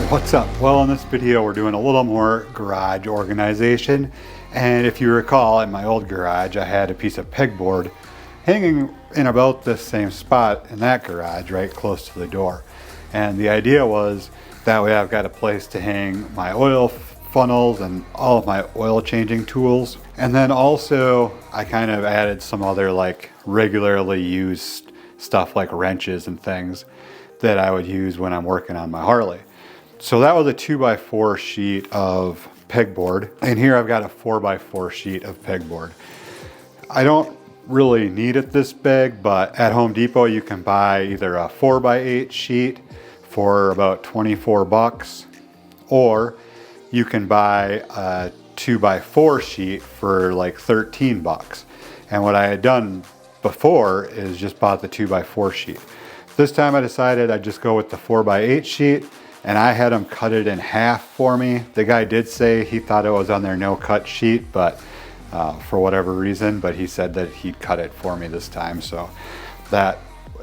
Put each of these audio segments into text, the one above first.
What's up? Well, in this video we're doing a little more garage organization, and if you recall, in my old garage I had a piece of pegboard hanging in about the same spot in that garage, right close to the door. And the idea was that way I've got a place to hang my oil funnels and all of my oil changing tools. And then also I kind of added some other like regularly used stuff like wrenches and things that I would use when I'm working on my Harley. So that was a 2x4 sheet of pegboard, and here I've got a 4x4 sheet of pegboard. I don't really need it this big, but at Home Depot you can buy either a 4x8 sheet for about 24 bucks, or you can buy a 2x4 sheet for like 13 bucks. And what I had done before is just bought the 2x4 sheet. This time I decided I'd just go with the 4x8 sheet, and I had him cut it in half for me. The guy did say he thought it was on their no cut sheet, but for whatever reason, but he said that he'd cut it for me this time. So that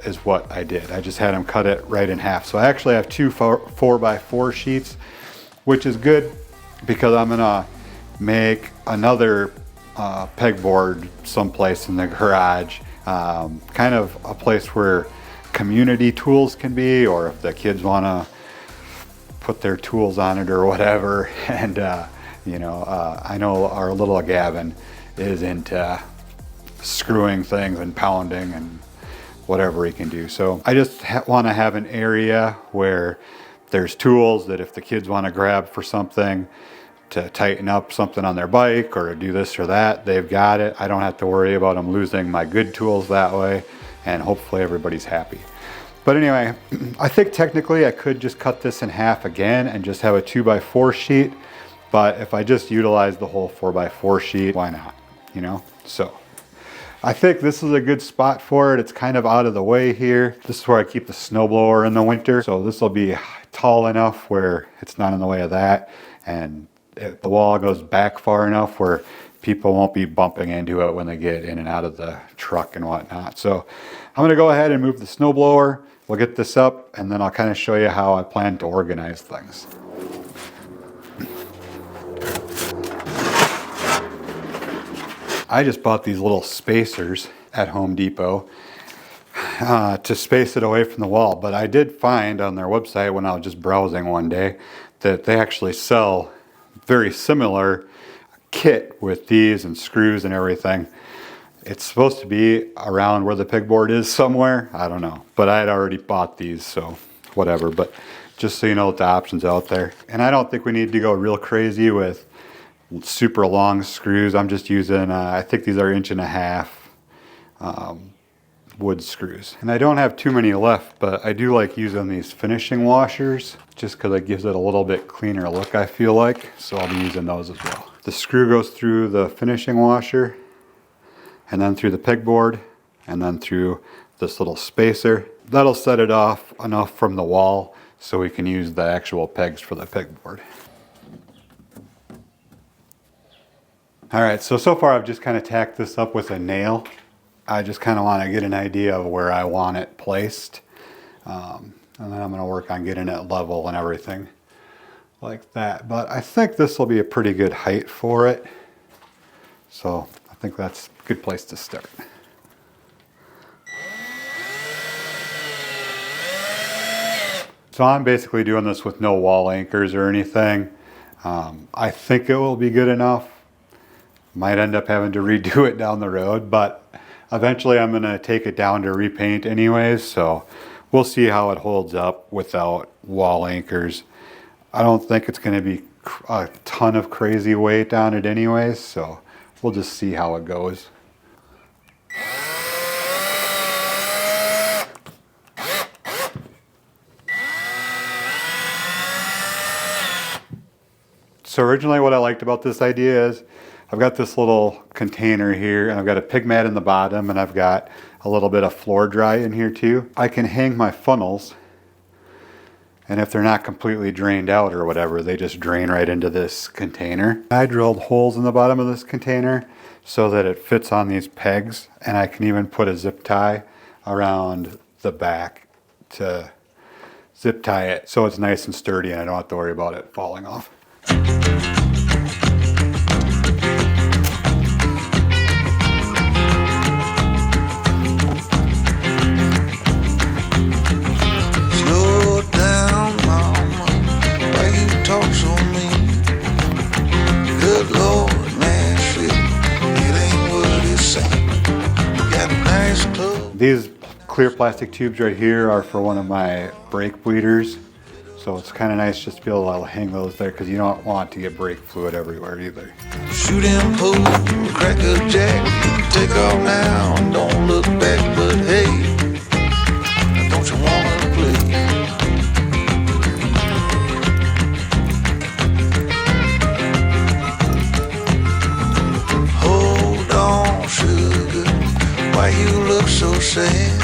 is what I did. I just had him cut it right in half. So I actually have two 4x4 sheets, which is good because I'm gonna make another pegboard someplace in the garage, kind of a place where community tools can be, or if the kids wanna put their tools on it or whatever. And I know our little Gavin is into screwing things and pounding and whatever he can do. So I just want to have an area where there's tools that if the kids want to grab for something to tighten up something on their bike or do this or that, they've got it. I don't have to worry about them losing my good tools that way, and hopefully everybody's happy. But anyway, I think technically I could just cut this in half again and just have a 2x4 sheet. But if I just utilize the whole 4x4 sheet, why not? So I think this is a good spot for it. It's kind of out of the way here. This is where I keep the snowblower in the winter. So this will be tall enough where it's not in the way of that. And the wall goes back far enough where people won't be bumping into it when they get in and out of the truck and whatnot. So I'm gonna go ahead and move the snowblower. We'll get this up, and then I'll kind of show you how I plan to organize things. I just bought these little spacers at Home Depot to space it away from the wall, but I did find on their website when I was just browsing one day that they actually sell very similar kit with these and screws and everything. It's supposed to be around where the pegboard is somewhere. I don't know, but I had already bought these, so whatever. But just so you know, the options out there. And I don't think we need to go real crazy with super long screws. I'm just using, I think these are 1.5 inch wood screws. And I don't have too many left, but I do like using these finishing washers just because it gives it a little bit cleaner look, I feel like. So I'll be using those as well. The screw goes through the finishing washer, and then through the pegboard, and then through this little spacer. That'll set it off enough from the wall so we can use the actual pegs for the pegboard. All right, so far I've just kind of tacked this up with a nail. I just kind of want to get an idea of where I want it placed. And then I'm gonna work on getting it level and everything like that. But I think this will be a pretty good height for it. So I think that's a good place to start. So I'm basically doing this with no wall anchors or anything. I think it will be good enough. Might end up having to redo it down the road, but eventually I'm gonna take it down to repaint anyways, so we'll see how it holds up without wall anchors. I don't think it's gonna be a ton of crazy weight on it anyways, so we'll just see how it goes. So originally what I liked about this idea is I've got this little container here, and I've got a pig mat in the bottom, and I've got a little bit of floor dry in here too. I can hang my funnels, and if they're not completely drained out or whatever, they just drain right into this container. I drilled holes in the bottom of this container so that it fits on these pegs, and I can even put a zip tie around the back to zip tie it so it's nice and sturdy and I don't have to worry about it falling off. These clear plastic tubes right here are for one of my brake bleeders. So it's kind of nice just to be able to hang those there because you don't want to get brake fluid everywhere either. Shooting pool, crack a jack, take off now and don't look back, but hey, don't you wanna play? Hold on, sugar, why you look so sad?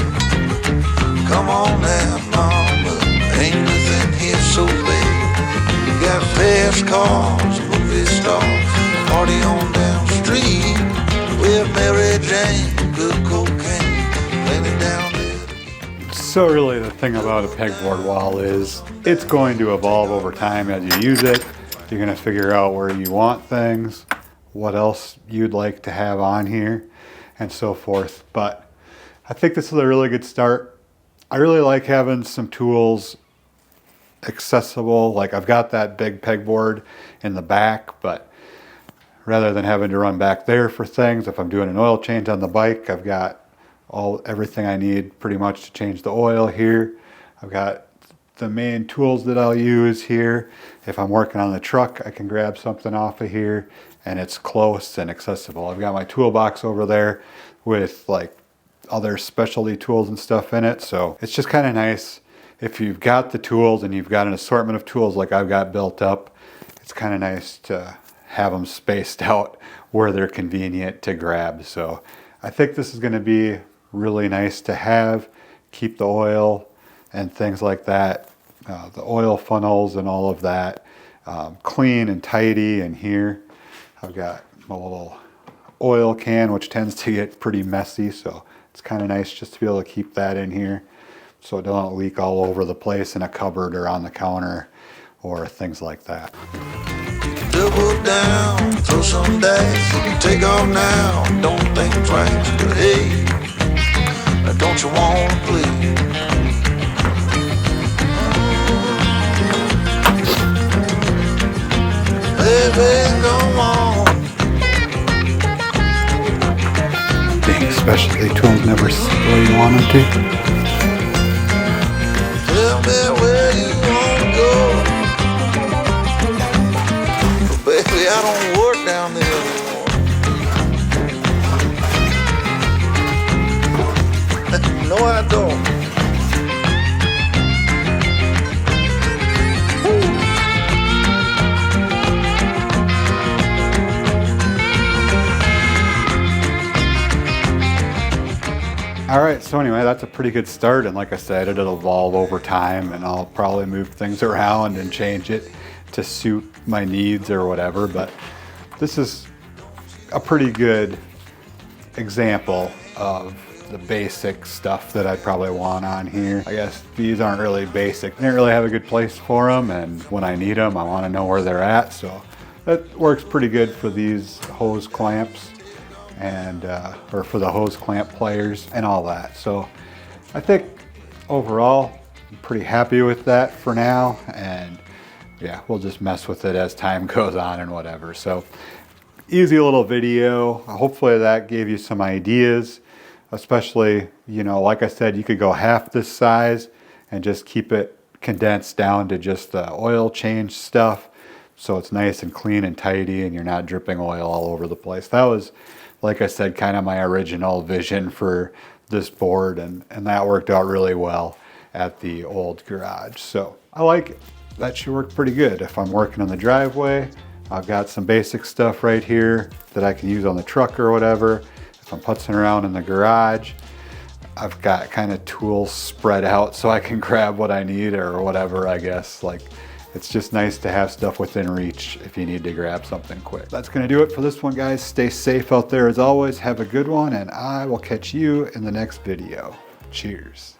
Come on now, mama, ain't nothing here so bad. You got fast cars, movie stars, party on down the street with Mary Jane, good cocaine, plenty down there. So really the thing about a pegboard wall is it's going to evolve over time as you use it. You're going to figure out where you want things, what else you'd like to have on here, and so forth. But I think this is a really good start. I really like having some tools accessible. Like I've got that big pegboard in the back, but rather than having to run back there for things, if I'm doing an oil change on the bike, I've got everything I need pretty much to change the oil here. I've got the main tools that I'll use here. If I'm working on the truck, I can grab something off of here and it's close and accessible. I've got my toolbox over there with like other specialty tools and stuff in it. So it's just kind of nice if you've got the tools and you've got an assortment of tools like I've got built up. It's kind of nice to have them spaced out where they're convenient to grab. So I think this is going to be really nice to have, keep the oil and things like that, the oil funnels and all of that clean and tidy. And here I've got my little oil can, which tends to get pretty messy, so it's kind of nice just to be able to keep that in here so it don't leak all over the place in a cupboard or on the counter or things like that. Double down, throw some dice, you can take off now, don't think twice, but hey, don't you wanna play? Baby, go on. Specialty tools never where you want them to. Tell me where you want to go. But baby, I don't work down there anymore. No, I don't. All right, so anyway, that's a pretty good start, and like I said, it'll evolve over time and I'll probably move things around and change it to suit my needs or whatever, but this is a pretty good example of the basic stuff that I probably want on here. I guess these aren't really basic. I didn't really have a good place for them, and when I need them, I want to know where they're at, so that works pretty good for these hose clamps and or for the hose clamp pliers and all that. So I think overall I'm pretty happy with that for now, and yeah, we'll just mess with it as time goes on and whatever. So easy little video. Hopefully that gave you some ideas, especially, you know, like I said, you could go half this size and just keep it condensed down to just the oil change stuff, so it's nice and clean and tidy and you're not dripping oil all over the place. That was, like I said, kind of my original vision for this board, and that worked out really well at the old garage. So I like it. That should work pretty good. If I'm working on the driveway, I've got some basic stuff right here that I can use on the truck or whatever. If I'm putzing around in the garage, I've got kind of tools spread out so I can grab what I need or whatever, I guess. Like, it's just nice to have stuff within reach if you need to grab something quick. That's gonna do it for this one, guys. Stay safe out there as always. Have a good one, and I will catch you in the next video. Cheers.